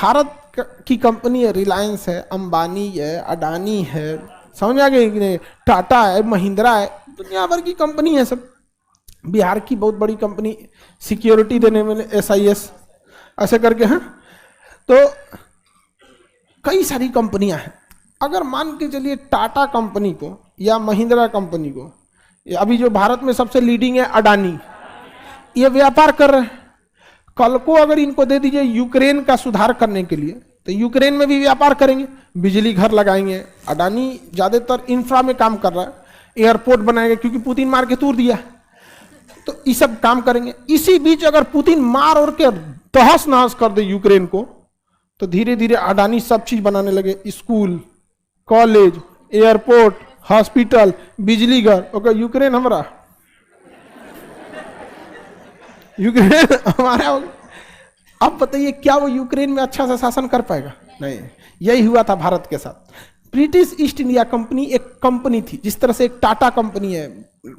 भारत की कंपनी है, रिलायंस है, अंबानी है, अडानी है, समझ आ गई कि नहीं, टाटा है, महिंद्रा है, दुनिया भर की कंपनी है सब। बिहार की बहुत बड़ी कंपनी सिक्योरिटी देने में SIS ऐसे करके हैं। तो कई सारी कंपनियां हैं। अगर मान के चलिए टाटा कंपनी को या महिंद्रा कंपनी को, अभी जो भारत में सबसे लीडिंग है अडानी, ये व्यापार कर रहे हैं, कल को अगर इनको दे दीजिए यूक्रेन का सुधार करने के लिए तो यूक्रेन में भी व्यापार करेंगे, बिजली घर लगाएंगे। अडानी ज्यादातर इंफ्रा में काम कर रहा है, एयरपोर्ट बनाएंगे क्योंकि पुतिन मार के तोड़ दिया, तो ये सब काम करेंगे। इसी बीच अगर पुतिन मार और के तहस नहस कर दे यूक्रेन को, तो धीरे धीरे अडानी सब चीज बनाने लगे, स्कूल, कॉलेज, एयरपोर्ट, हॉस्पिटल, बिजली घर। ओके, यूक्रेन हमारा, यूक्रेन हमारा। अब बताइए क्या वो यूक्रेन में अच्छा सा शासन कर पाएगा? नहीं। यही हुआ था भारत के साथ। ब्रिटिश ईस्ट इंडिया कंपनी एक कंपनी थी, जिस तरह से एक टाटा कंपनी है,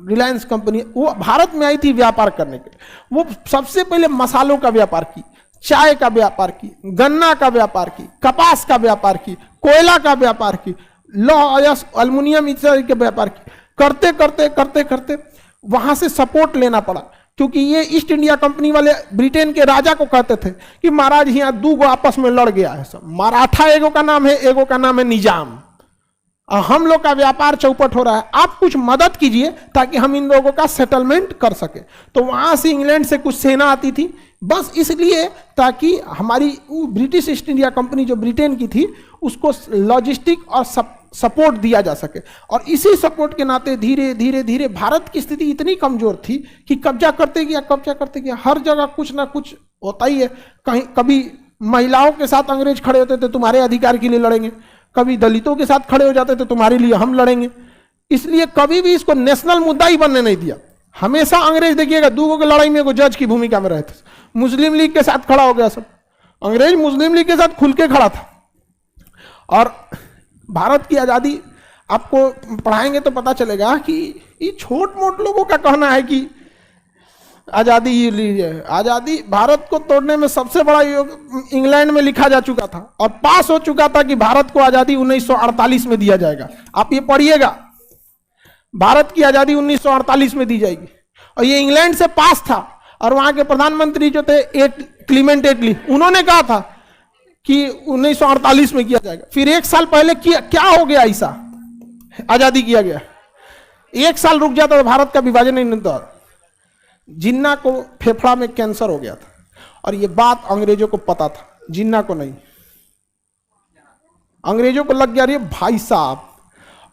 रिलायंस कंपनी है, वो भारत में आई थी व्यापार करने के लिए। वो सबसे पहले मसालों का व्यापार की, चाय का व्यापार की, गन्ना का व्यापार की, कपास का व्यापार की, कोयला का व्यापार की, लौह एल्युमिनियम इत्यादि के व्यापार की। करते करते करते करते वहां से सपोर्ट लेना पड़ा, क्योंकि ये ईस्ट इंडिया कंपनी वाले ब्रिटेन के राजा को कहते थे कि महाराज यहाँ दो गो आपस में लड़ गया है, सब मराठा एगो का नाम है, एगो का नाम है निजाम, और हम लोग का व्यापार चौपट हो रहा है, आप कुछ मदद कीजिए ताकि हम इन लोगों का सेटलमेंट कर सके। तो वहां से इंग्लैंड से कुछ सेना आती थी, बस इसलिए ताकि हमारी ब्रिटिश ईस्ट इंडिया कंपनी जो ब्रिटेन की थी उसको लॉजिस्टिक और सपोर्ट दिया जा सके। और इसी सपोर्ट के नाते धीरे धीरे धीरे भारत की स्थिति इतनी कमजोर थी कि कब्जा करते गया, हर जगह कुछ ना कुछ होता ही है। कहीं कभी महिलाओं के साथ अंग्रेज खड़े होते थे, तुम्हारे अधिकार के लिए लड़ेंगे, कभी दलितों के साथ खड़े हो जाते थे, तुम्हारे लिए हम लड़ेंगे। इसलिए कभी भी इसको नेशनल मुद्दा ही बनने नहीं दिया। हमेशा अंग्रेज देखिएगा दूगों की लड़ाई में एगो जज की भूमिका में रहते। मुस्लिम लीग के साथ खड़ा हो गया सब, अंग्रेज मुस्लिम लीग के साथ खुल के खड़ा था। और भारत की आज़ादी आपको पढ़ाएंगे तो पता चलेगा कि ये छोट मोट लोगों का कहना है कि आज़ादी लीजिए। आज़ादी भारत को तोड़ने में सबसे बड़ा योग इंग्लैंड में लिखा जा चुका था और पास हो चुका था कि भारत को आज़ादी 1948 में दिया जाएगा। आप ये पढ़िएगा, भारत की आज़ादी 1948 में दी जाएगी, और ये इंग्लैंड से पास था। और वहां के प्रधानमंत्री जो थे क्लीमेंट एटली, उन्होंने कहा था कि 1948 में किया जाएगा। फिर एक साल पहले किया, क्या हो गया ऐसा, आज़ादी किया गया, एक साल रुक जाता तो भारत का विभाजन नहीं होता। जिन्ना को फेफड़ा में कैंसर हो गया था, और ये बात अंग्रेजों को पता था, जिन्ना को नहीं। अंग्रेजों को लग गया अरे भाई साहब,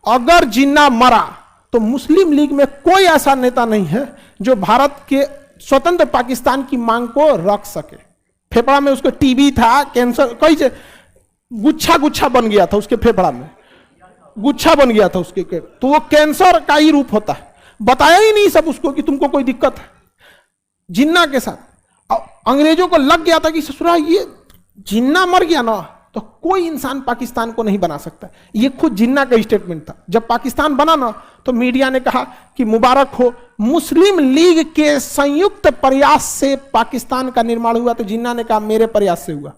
अगर जिन्ना मरा तो मुस्लिम लीग में कोई ऐसा नेता नहीं है जो भारत के स्वतंत्र पाकिस्तान की मांग को रख सके। फेफड़ा में उसको टीबी था, कैंसर, कई से गुच्छा गुच्छा बन गया था उसके फेफड़ा में, गुच्छा बन गया था उसके, तो वो कैंसर का ही रूप होता है। बताया ही नहीं सब उसको कि तुमको कोई दिक्कत है। जिन्ना के साथ अंग्रेजों को लग गया था कि ससुरा ये जिन्ना मर गया ना तो कोई इंसान पाकिस्तान को नहीं बना सकता। ये खुद जिन्ना का स्टेटमेंट था। जब पाकिस्तान बना ना तो मीडिया ने कहा कि मुबारक हो, मुस्लिम लीग के संयुक्त प्रयास से पाकिस्तान का निर्माण हुआ। तो जिन्ना ने कहा मेरे प्रयास से हुआ।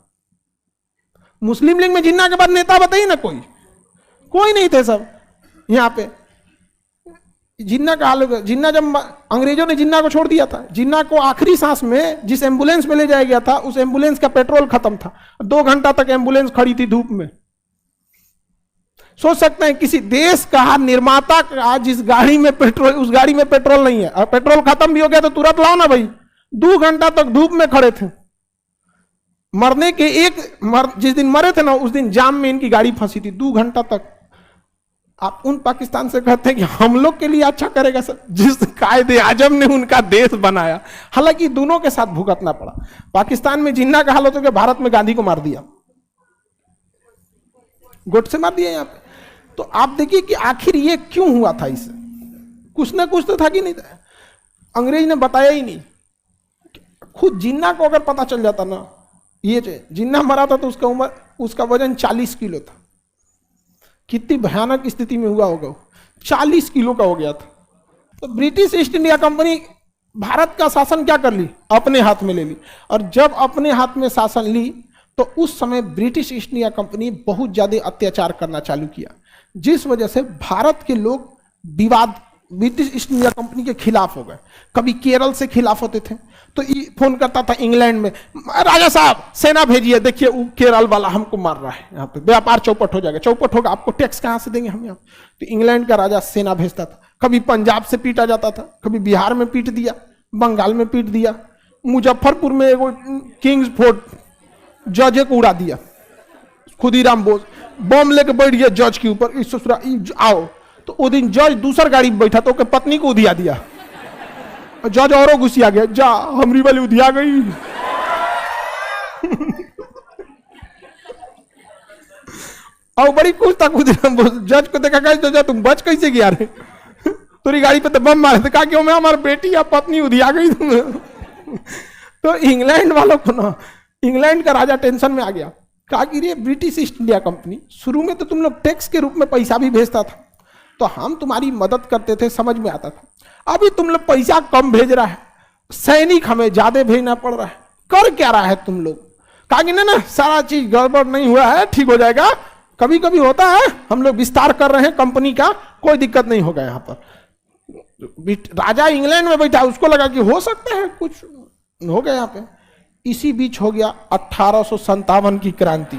मुस्लिम लीग में जिन्ना के बाद नेता बताइए ना, कोई नहीं थे सब यहां पे। जिन्ना का हाल, जिन्ना जब अंग्रेजों ने जिन्ना को छोड़ दिया था, जिन्ना को आखिरी सांस में जिस एम्बुलेंस में ले जाया गया था उस एम्बुलेंस का पेट्रोल खत्म था, 2 घंटा तक एम्बुलेंस खड़ी थी धूप में। सोच सकते हैं किसी देश का निर्माता का जिस गाड़ी में पेट्रोल, उस गाड़ी में पेट्रोल नहीं है और पेट्रोल खत्म भी हो गया तो तुरंत लाओ ना भाई। 2 घंटा तक धूप में खड़े थे। मरने के जिस दिन मरे थे ना उस दिन जाम में इनकी गाड़ी फंसी थी 2 घंटा तक। आप उन पाकिस्तान से कहते हैं कि हम लोग के लिए अच्छा करेगा सर, जिस कायदे आजम ने उनका देश बनाया। हालांकि दोनों के साथ भुगतना पड़ा। पाकिस्तान में जिन्ना का हाल होता है कि भारत में गांधी को मार दिया, गोट से मार दिया यहाँ पे। तो आप देखिए कि आखिर ये क्यों हुआ था। इसे कुछ ना कुछ तो था कि नहीं था। अंग्रेज ने बताया ही नहीं। खुद जिन्ना को अगर पता चल जाता ना, ये जिन्ना मरा था तो उसका वजन 40 किलो था। कितनी भयानक स्थिति में हुआ होगा, 40 किलो का हो गया था। तो British east India company Bharat का शासन क्या कर ली, अपने हाथ में ले ली। और जब अपने हाथ में शासन ली तो उस समय ब्रिटिश ईस्ट इंडिया कंपनी बहुत ज्यादा अत्याचार करना चालू किया, जिस वजह से भारत के लोग विवाद ब्रिटिश ईस्ट इंडिया कंपनी के खिलाफ हो गए। कभी केरल से खिलाफ होते थे तो फोन करता था इंग्लैंड में, राजा साहब सेना भेजिए, देखिए वो केरल वाला हमको मार रहा है, यहाँ पे व्यापार चौपट हो जाएगा, चौपट होगा, आपको टैक्स कहाँ से देंगे हम यहाँ। तो इंग्लैंड का राजा सेना भेजता था। कभी पंजाब से पीटा जाता था, कभी बिहार में पीट दिया, बंगाल में पीट दिया, मुजफ्फरपुर में एगो किंग्स फोर्ट जज को उड़ा दिया, खुदीराम बोस बम लेके बैठ गया जज के ऊपर, आओ। तो वो दिन जज दूसर गाड़ी में बैठा तो उसके पत्नी को उधिया दिया, जज औरों गुस्सिया गया, जा हमरी वाली उधिया गई। और बड़ी खुश था खुदीराम बोस, जज को देखा गया, जज तुम बच कैसे गया रे, तेरी गाड़ी पे तो बम मारे थे, कहा क्यों मैं हमारी बेटी या पत्नी उधिया गई तुम्हें। तो इंग्लैंड वालों को ना, इंग्लैंड का राजा टेंशन में आ गया, कहा कि ये ब्रिटिश ईस्ट इंडिया कंपनी शुरू में तो तुम लोग टैक्स के रूप में पैसा भी भेजता था, तो हम तुम्हारी मदद करते थे, समझ में आता था। अभी तुम लोग पैसा कम भेज रहा है, सैनिक हमें ज्यादा भेजना पड़ रहा है, कर क्या रहा है तुम लोग। कहा कि ना सारा चीज गड़बड़ नहीं हुआ है, ठीक हो जाएगा, कभी कभी होता है, हम लोग विस्तार कर रहे हैं कंपनी का, कोई दिक्कत नहीं होगा। यहाँ पर राजा इंग्लैंड में बैठा, उसको लगा कि हो सकता है कुछ हो गया यहाँ पे। इसी बीच हो गया 1857 की क्रांति।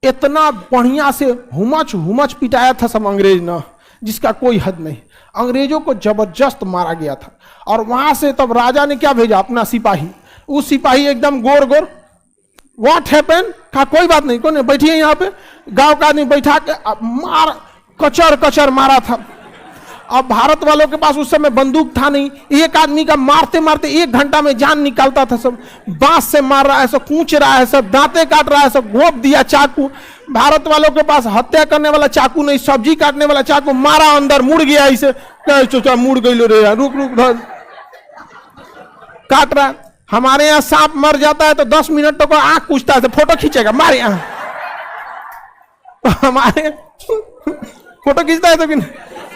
इतना बढ़िया से हुमच हुमच पिटाया था सब अंग्रेज ना, जिसका कोई हद नहीं। अंग्रेजों को जबरदस्त मारा गया था। और वहां से तब राजा ने क्या भेजा, अपना सिपाही। वो सिपाही एकदम गोर गोर, व्हाट हैपन, कहा कोई बात नहीं, कौन बैठिए यहाँ पे। गांव का आदमी बैठा के मार कचर कचर मारा था। अब भारत वालों के पास उस समय बंदूक था नहीं, एक आदमी का मारते मारते 1 घंटा में जान निकालता था। सब बांस से मार रहा है, सब कूच रहा है, सब दांते काट रहा है, सब घोंप दिया चाकू। भारत वालों के पास हत्या करने वाला चाकू नहीं, सब्जी काटने वाला चाकू, मारा अंदर मुड़ गया, इसे चोचा मुड़ गई लो रे, रुक रुक काट रहा है। हमारे यहाँ सांप मर जाता है तो 10 मिनट तक आंख पूछता है, फोटो खींचेगा, मारे यहाँ हमारे फोटो खींचता है तो कि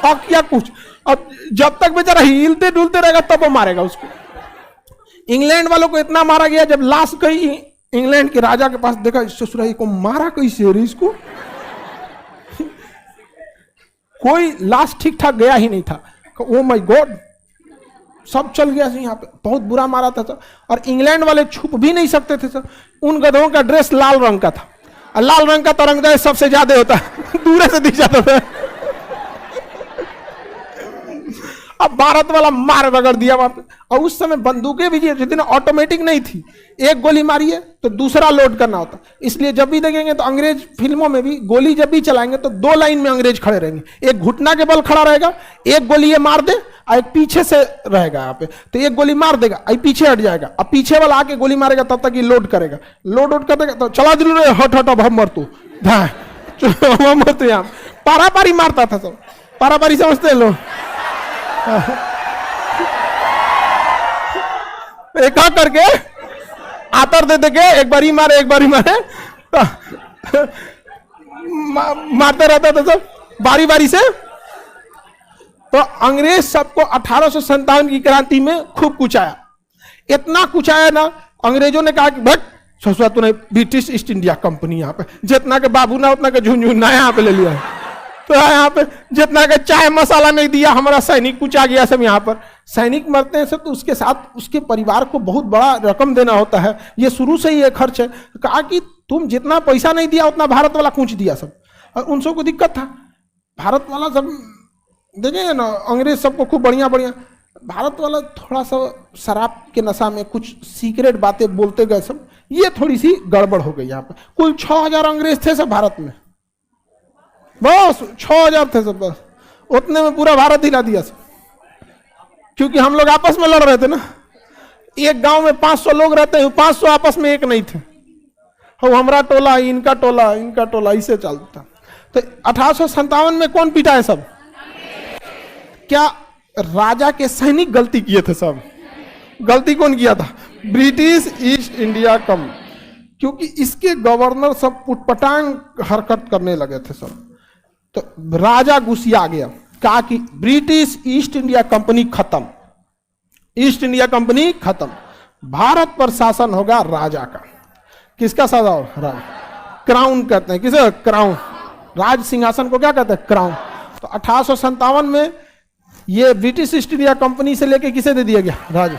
और क्या कुछ। अब जब तक बेचारा हिलते डुलते रहेगा तब वो मारेगा उसको। इंग्लैंड वालों को इतना मारा गया, जब लाश गई इंग्लैंड के राजा के पास, देखा ससुराई को मारा कैसे रे इसको। कोई लाश ठीक ठाक गया ही नहीं था। ओ माय गॉड, सब चल गया यहाँ पे, बहुत बुरा मारा था सब। और इंग्लैंड वाले छुप भी नहीं सकते थे सब। उन गधों का ड्रेस लाल रंग का था, और लाल रंग का तरंगदारी सबसे ज्यादा होता है, दूर से दिख जाता था। अब भारत वाला मार रगड़ दिया वहां पे। और उस समय बंदूकें भी जितनी ऑटोमेटिक नहीं थी, एक गोली मारिए तो दूसरा लोड करना होता। इसलिए जब भी देखेंगे तो अंग्रेज फिल्मों में भी गोली जब भी चलाएंगे तो 2 लाइन में अंग्रेज खड़े रहेंगे, एक घुटना के बल खड़ा रहेगा, एक गोली ये मार दे और एक पीछे से रहेगा यहाँ पे, तो एक गोली मार देगा और पीछे हट जाएगा, अब पीछे वाला आके गोली मारेगा तब तक ये लोड करेगा। लोड कर देगा तो चला दिल रे, हट हट, अब हम मर तू मर तू। यहाँ पारा पारी मारता था सब, पारा पारी समझते हैं लोग। एक करके आतर दे के एक बारी मारे एक बारी मारे, मारते रहता था सब बारी बारी से। तो अंग्रेज सबको 1857 की क्रांति में खूब कुचाया, इतना कुचाया ना, अंग्रेजों ने कहा कि भट ससुरा तूने ब्रिटिश ईस्ट इंडिया कंपनी यहाँ पे जितना के बाबू ना उतना के झुंझुना यहाँ पे ले लिया है। तो यहाँ पे जितना का चाय मसाला नहीं दिया, हमारा सैनिक कुछ आ गया सब। यहाँ पर सैनिक मरते हैं सब तो उसके साथ उसके परिवार को बहुत बड़ा रकम देना होता है, ये शुरू से ही ये खर्च है। कहा कि तुम जितना पैसा नहीं दिया उतना भारत वाला कूच दिया सब। और उन सबको दिक्कत था, भारत वाला सब देखेंगे ना, अंग्रेज सबको खूब बढ़िया बढ़िया, भारत वाला थोड़ा सा शराब के नशा में कुछ सीक्रेट बातें बोलते गए सब, ये थोड़ी सी गड़बड़ हो गई। यहाँ पे कुल 6000 अंग्रेज थे सब भारत में, बस 6000 थे सब, बस उतने में पूरा भारत हिला दिया सब। क्योंकि हम लोग आपस में लड़ रहे थे ना, एक गांव में 500 लोग रहते हैं, 500 आपस में एक नहीं थे, हमारा टोला इनका टोला इनका टोला, इसे चलता। तो 1857 में कौन पीटा है सब? क्या राजा के सैनिक गलती किए थे सब? गलती कौन किया था? ब्रिटिश ईस्ट इंडिया कंपनी, क्योंकि इसके गवर्नर सब पुटपटांग हरकत करने लगे थे सब। तो राजा गुस्सा गया, कहा कि ब्रिटिश ईस्ट इंडिया कंपनी खत्म, ईस्ट इंडिया कंपनी खत्म, भारत पर शासन होगा राजा का। किसका सजा हो? राज। क्राउन कहते हैं, किसे? क्राउन। राज सिंहासन को क्या कहते हैं? क्राउन। तो 1857 में ये ब्रिटिश ईस्ट इंडिया कंपनी से लेके किसे दे दिया गया? राज।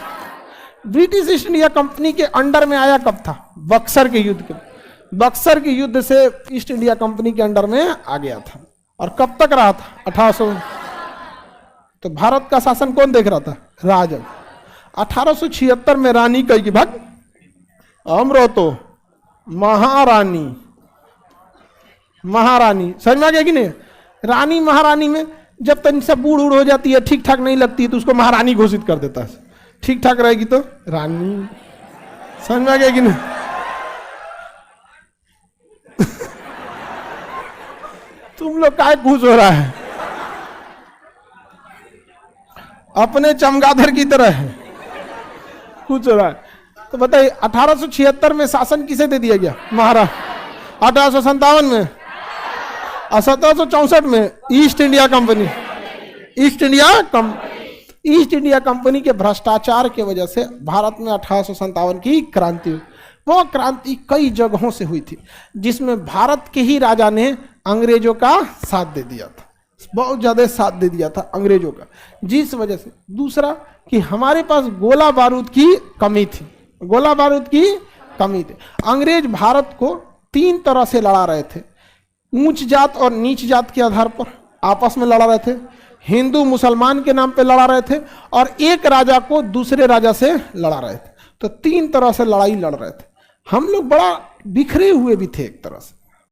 ब्रिटिश ईस्ट इंडिया कंपनी के अंडर में आया कब था? बक्सर के युद्ध के। बक्सर के युद्ध से ईस्ट इंडिया कंपनी के अंडर में आ गया था। और कब तक रहा था? 1800। तो भारत का शासन कौन देख रहा था? राज। 1876 में रानी कही कि भाग अमरो तो महारानी, महारानी समझ में आ गया कि नहीं? रानी महारानी में जब तक सब बूढ़ उड़ हो जाती है, ठीक ठाक नहीं लगती है, तो उसको महारानी घोषित कर देता है। ठीक ठाक रहेगी तो रानी। समझ में आ गया कि नहीं? तुम लोग काय खुश हो रहा है? अपने चमगादड़ की तरह है खुश हो रहा है। तो बताइए 1876 में शासन किसे दे दिया गया? महाराज। 1857 में और 1764 में east India company. East India company के भ्रष्टाचार के वजह से भारत में 1857 की क्रांति हुई। वो क्रांति कई जगहों से हुई थी, जिसमें भारत के ही राजा ने अंग्रेजों का साथ दे दिया था, बहुत ज्यादा साथ दे दिया था अंग्रेजों का, जिस वजह से। दूसरा कि हमारे पास गोला बारूद की कमी थी, गोला बारूद की कमी थी। अंग्रेज भारत को 3 तरह से लड़ा रहे थे। ऊंच जात और नीच जात के आधार पर आपस में लड़ा रहे थे, हिंदू मुसलमान के नाम पे लड़ा रहे थे, और एक राजा को दूसरे राजा से लड़ा रहे थे। तो 3 तरह से लड़ाई लड़ रहे थे। हम लोग बड़ा बिखरे हुए भी थे एक तरह से।